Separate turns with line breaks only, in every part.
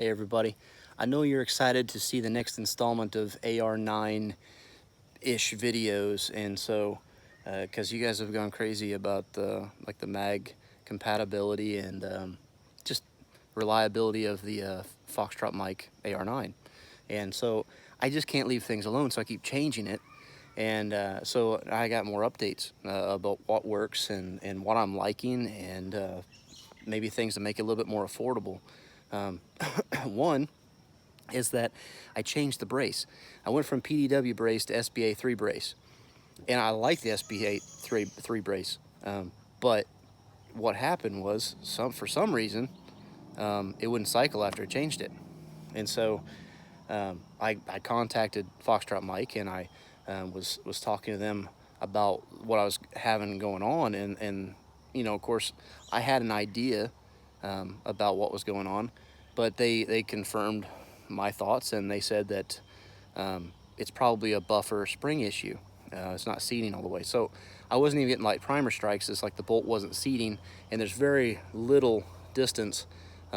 Hey everybody, I know you're excited to see the next installment of AR9-ish videos, and so because you guys have gone crazy about the mag compatibility and just reliability of the Foxtrot mic AR9, and so I just can't leave things alone, so I keep changing it. And so I got more updates about what works and what I'm liking, and maybe things to make it a little bit more affordable. One is that I changed the brace. I went from PDW brace to SBA 3 brace, and I like the SBA 3 brace. But what happened was, for some reason, it wouldn't cycle after I changed it. And so I contacted Foxtrot Mike, and I was talking to them about what I was having going on, and you know, of course, I had an idea about what was going on, but they confirmed my thoughts, and they said that it's probably a buffer spring issue. It's not seating all the way. So I wasn't even getting light primer strikes. It's like the bolt wasn't seating, and there's very little distance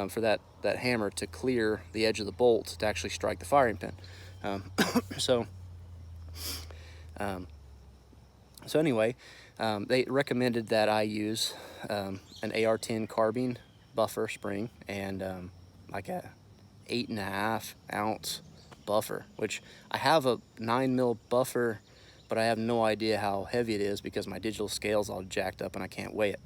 for that hammer to clear the edge of the bolt to actually strike the firing pin. So anyway, they recommended that I use an AR10 carbine buffer spring and like a 8.5 ounce buffer, which I have a 9mm buffer, but I have no idea how heavy it is because my digital scale's all jacked up and I can't weigh it.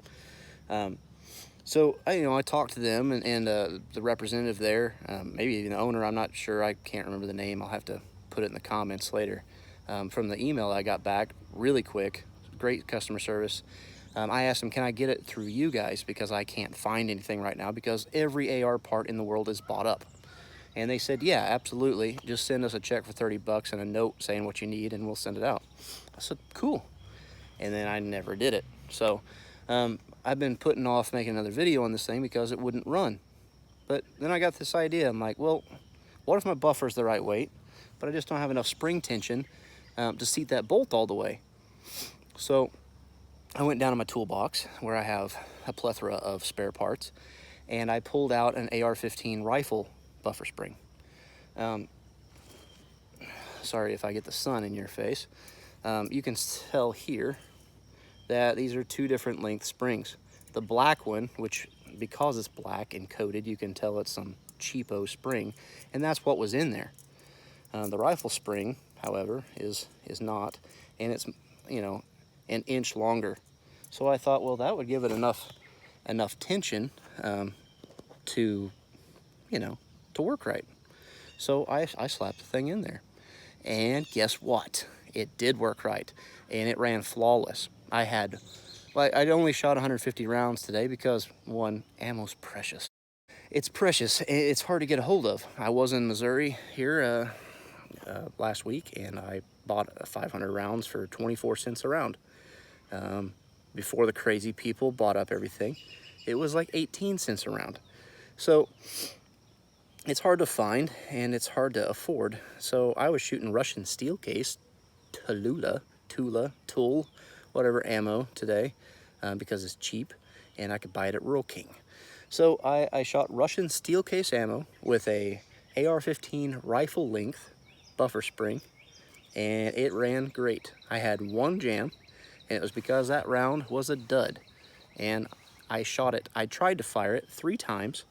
So I talked to them and the representative there, maybe even the owner, I'm not sure, I can't remember the name, I'll have to put it in the comments later. From the email I got back really quick, great customer service. I asked them, can I get it through you guys, because I can't find anything right now because every AR part in the world is bought up. And they said, yeah, absolutely, just send us a check for 30 bucks and a note saying what you need and we'll send it out. I said, cool. And then I never did it. So I've been putting off making another video on this thing because it wouldn't run. But then I got this idea. I'm like, well, what if my buffer's the right weight, but I just don't have enough spring tension to seat that bolt all the way? So I went down to my toolbox where I have a plethora of spare parts, and I pulled out an AR-15 rifle buffer spring. Sorry if I get the sun in your face. You can tell here that these are two different length springs. The black one, which because it's black and coated, you can tell it's some cheapo spring, and that's what was in there. The rifle spring, however, is not, and it's an inch longer. So I thought, well, that would give it enough tension to work right. So I slapped the thing in there, and guess what? It did work right, and it ran flawless. I'd only shot 150 rounds today because, one, ammo's precious. It's precious. It's hard to get a hold of. I was in Missouri here last week, and I bought 500 rounds for 24 cents a round. Before the crazy people bought up everything, it was like 18 cents a round. So it's hard to find, and it's hard to afford. So I was shooting Russian steel case, Tula, whatever ammo today, because it's cheap, and I could buy it at Rural King. So I shot Russian steel case ammo with a AR-15 rifle length buffer spring, and it ran great. I had one jam, and it was because that round was a dud, and I shot it. I tried to fire it 3 times,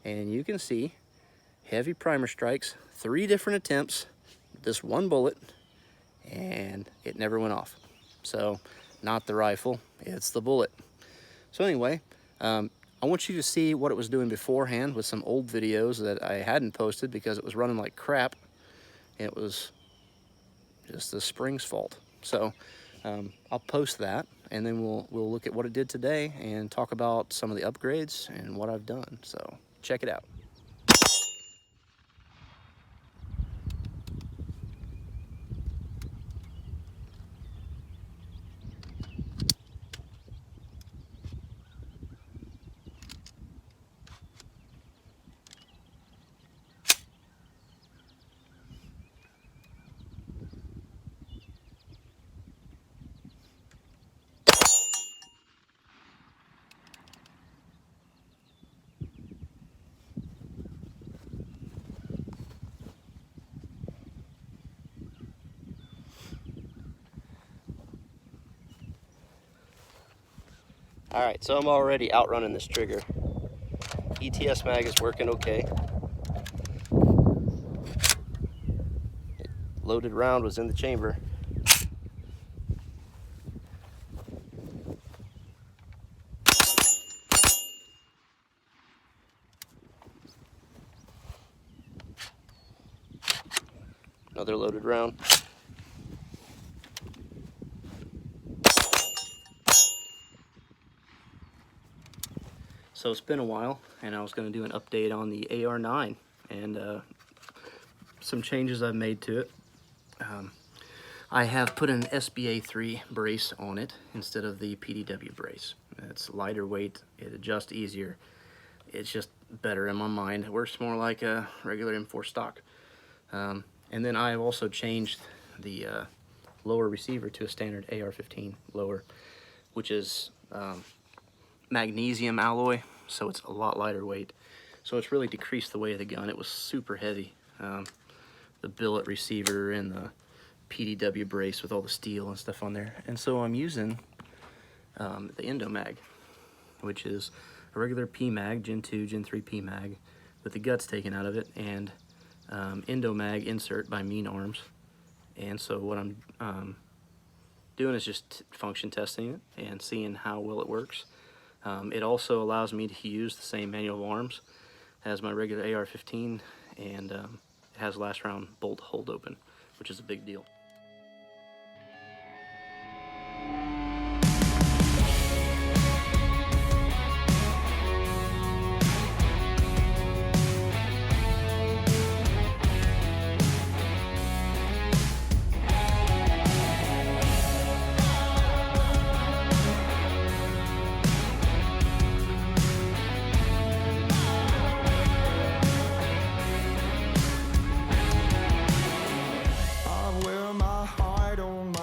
and you can see heavy primer strikes, 3 different attempts, this one bullet, and it never went off. So not the rifle, it's the bullet. So anyway, I want you to see what it was doing beforehand with some old videos that I hadn't posted because it was running like crap. It was just the spring's fault. So I'll post that, and then we'll look at what it did today and talk about some of the upgrades and what I've done. So check it out. Alright, so I'm already outrunning this trigger. ETS mag is working okay. Loaded round was in the chamber. Another loaded round. So it's been a while, and I was going to do an update on the AR9 and some changes I've made to it. I have put an SBA3 brace on it instead of the PDW brace. It's lighter weight, it adjusts easier, it's just better in my mind. It works more like a regular M4 stock. And then I've also changed the lower receiver to a standard AR-15 lower, which is magnesium alloy, so it's a lot lighter weight. So it's really decreased the weight of the gun. It was super heavy. The billet receiver and the PDW brace with all the steel and stuff on there. And so I'm using the EndoMag, which is a regular PMag, Gen 2, Gen 3 PMag, with the guts taken out of it, and EndoMag insert by Mean Arms. And so what I'm doing is just function testing it and seeing how well it works. It also allows me to use the same manual of arms as my regular AR-15, and it has last round bolt hold open, which is a big deal.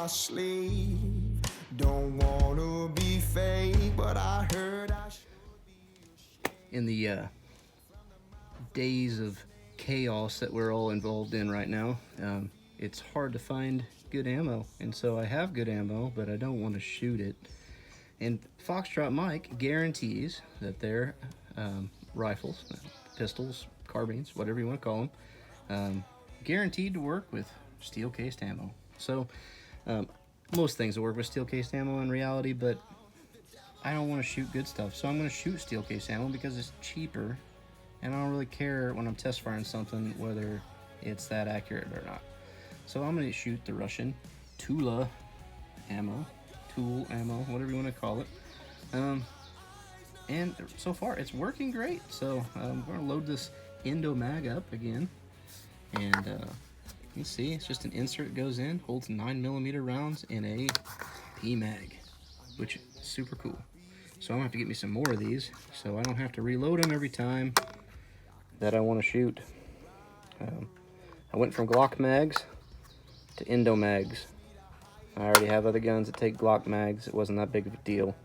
Sleeve. Don't wanna be fake, but I heard I should be ashamed.
In the days of chaos that we're all involved in right now, it's hard to find good ammo, and so I have good ammo, but I don't want to shoot it. And Foxtrot Mike guarantees that their rifles, pistols, carbines, whatever you want to call them, guaranteed to work with steel-cased ammo. So most things will work with steel-cased ammo in reality, but I don't want to shoot good stuff, so I'm going to shoot steel-cased ammo because it's cheaper, and I don't really care when I'm test firing something whether it's that accurate or not. So I'm going to shoot the Russian Tula ammo, tool ammo, whatever you want to call it. And so far it's working great. So I'm going to load this EndoMag up again, and you see, it's just an insert that goes in, holds 9mm rounds in a PMag, which is super cool. So I'm gonna have to get me some more of these so I don't have to reload them every time that I want to shoot. I went from Glock mags to EndoMags. I already have other guns that take Glock mags. It wasn't that big of a deal.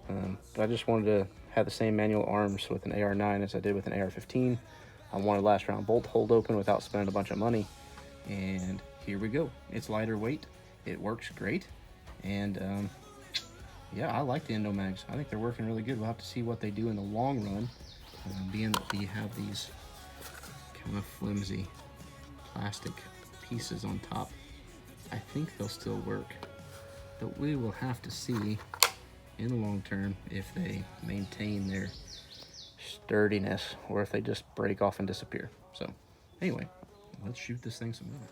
But I just wanted to have the same manual arms with an AR9 as I did with an AR-15. I wanted last round bolt hold open without spending a bunch of money. And here we go. It's lighter weight, it works great, and yeah, I like the EndoMags. I think they're working really good. We'll have to see what they do in the long run, being that we have these kind of flimsy plastic pieces on top. I think they'll still work, but we will have to see in the long term if they maintain their sturdiness or if they just break off and disappear. So anyway, let's shoot this thing some more.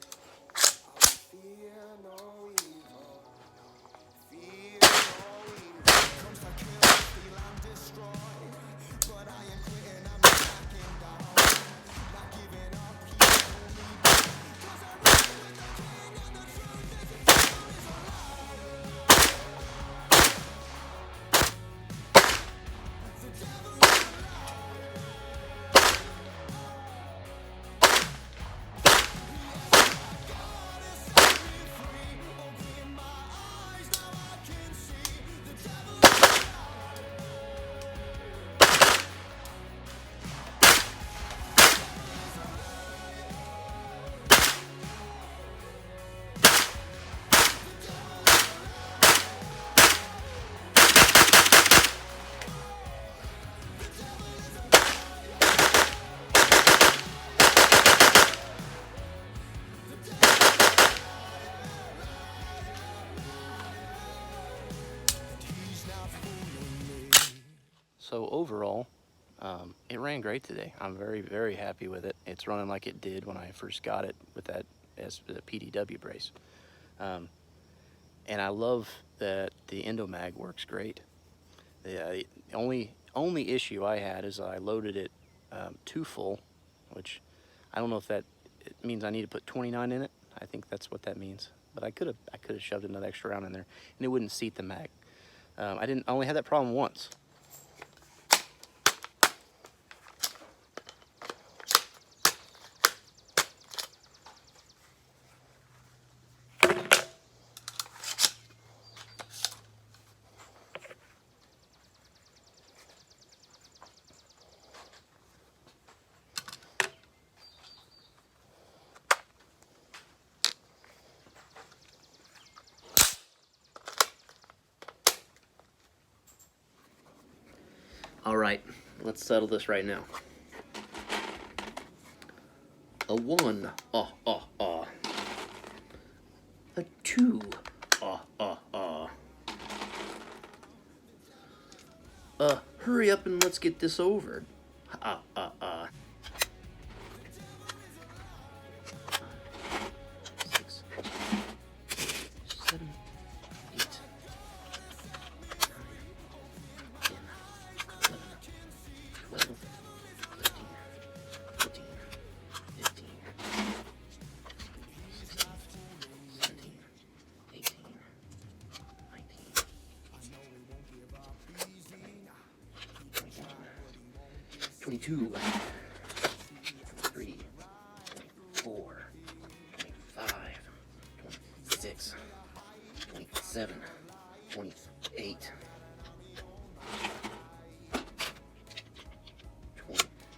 overall, it ran great today. I'm very, very happy with it. It's running like it did when I first got it with that as the PDW brace. And I love that the EndoMag works great. The only issue I had is I loaded it too full, which I don't know if that means I need to put 29 in it. I think that's what that means. But I could have shoved another extra round in there, and it wouldn't seat the mag. I only had that problem once. All right, let's settle this right now. A 1, A 2, hurry up and let's get this over. 6, 7, 8, 9, 10, 11, 12, 13, 14, 15, 16, 17, 18, 19, 22, 23, 24, 25, 26, 27, 28,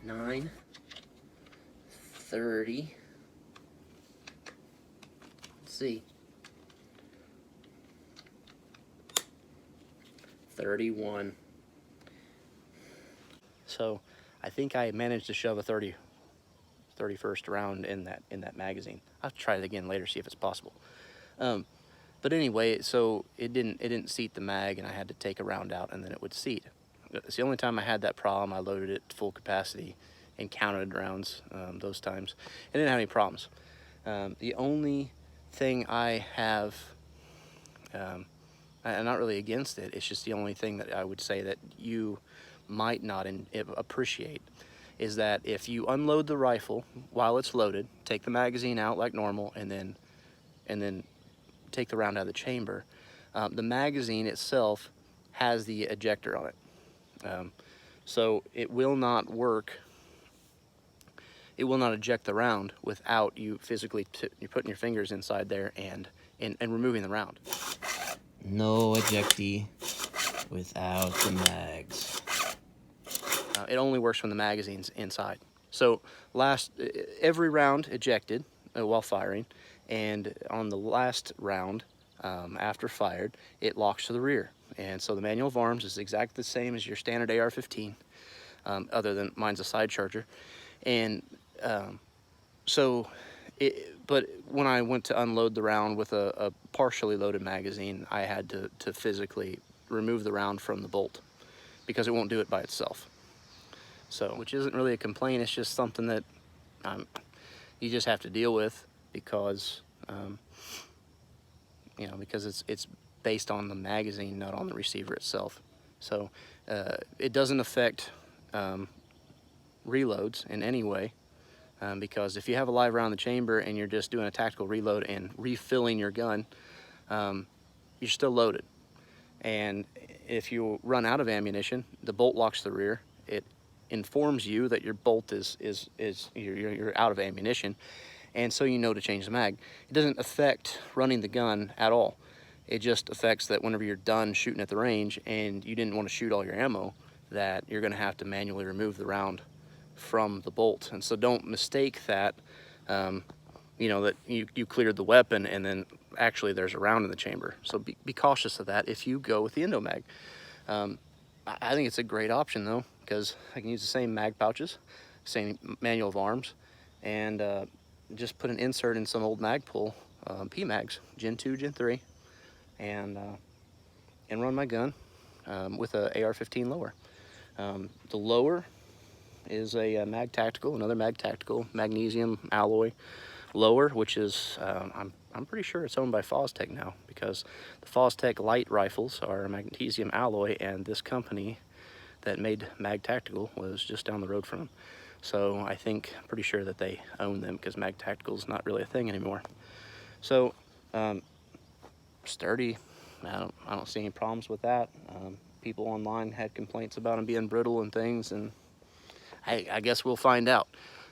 29, 30, let's see, 31. So I think I managed to shove a 31st round in that magazine. I'll try it again later, see if it's possible. But anyway, so it didn't seat the mag, and I had to take a round out, and then it would seat. It's the only time I had that problem. I loaded it to full capacity and counted rounds those times. I didn't have any problems. The only thing I have, I'm not really against it, it's just the only thing that I would say that you might not appreciate is that if you unload the rifle while it's loaded, take the magazine out like normal, and then take the round out of the chamber, the magazine itself has the ejector on it. So it will not work. It will not eject the round without you physically you're putting your fingers inside there and removing the round. No ejectee without the mags. It only works when the magazine's inside. So every round ejected while firing, and on the last round after fired, it locks to the rear. And so the manual of arms is exactly the same as your standard AR-15, other than mine's a side charger. And but when I went to unload the round with a partially loaded magazine, I had to physically remove the round from the bolt because it won't do it by itself. So, which isn't really a complaint, it's just something that you just have to deal with because, because it's based on the magazine, not on the receiver itself. So it doesn't affect reloads in any way, because if you have a live round in the chamber and you're just doing a tactical reload and refilling your gun, you're still loaded. And if you run out of ammunition, the bolt locks the rear. It informs you that your bolt you're out of ammunition, and so you know to change the mag. It doesn't affect running the gun at all. It just affects that whenever you're done shooting at the range and you didn't want to shoot all your ammo, that you're going to have to manually remove the round from the bolt. And so don't mistake that, that you cleared the weapon and then actually there's a round in the chamber. So be cautious of that if you go with the EndoMag. I think it's a great option though, because I can use the same mag pouches, same manual of arms, and just put an insert in some old Magpul PMags, Gen 2, Gen 3, and run my gun with a AR-15 lower. The lower is a Mag Tactical, another Mag Tactical magnesium alloy lower, which is I'm pretty sure it's owned by Fostech now, because the Fostech light rifles are a magnesium alloy, and this company that made Mag Tactical was just down the road from them. So I think, pretty sure that they own them, because Mag Tactical is not really a thing anymore. So sturdy, I don't see any problems with that. People online had complaints about them being brittle and things, and I guess we'll find out,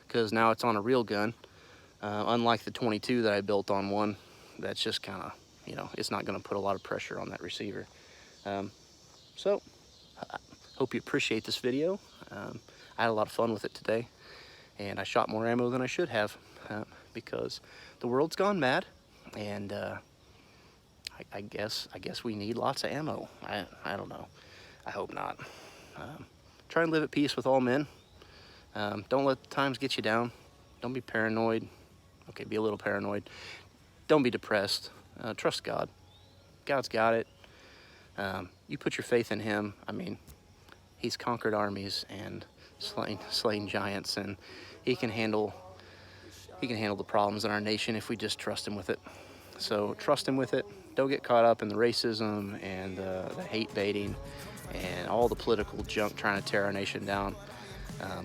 because now it's on a real gun. Unlike the 22 that I built on one, that's just kind of, you know, it's not going to put a lot of pressure on that receiver. So I hope you appreciate this video. I had a lot of fun with it today, and I shot more ammo than I should have, because the world's gone mad, and I guess we need lots of ammo. I don't know. I hope not. Try and live at peace with all men. Don't let the times get you down. Don't be paranoid. Okay, be a little paranoid. Don't be depressed. Trust God. God's got it. You put your faith in Him. I mean, He's conquered armies and slain giants, and He can handle the problems in our nation if we just trust Him with it. So trust Him with it. Don't get caught up in the racism and the hate baiting and all the political junk trying to tear our nation down.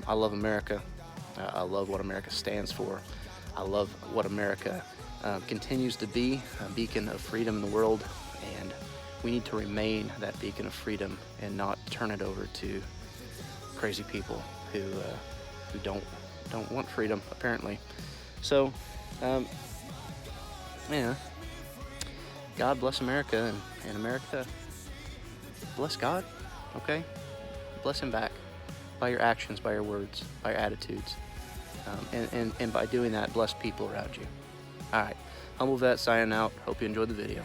I love America. I love what America stands for. I love what America continues to be, a beacon of freedom in the world, and we need to remain that beacon of freedom and not turn it over to crazy people who don't want freedom, apparently. So, yeah, God bless America, and America bless God, okay? Bless Him back by your actions, by your words, by your attitudes. And by doing that, bless people around you. All right, Humble Vet signing out. Hope you enjoyed the video.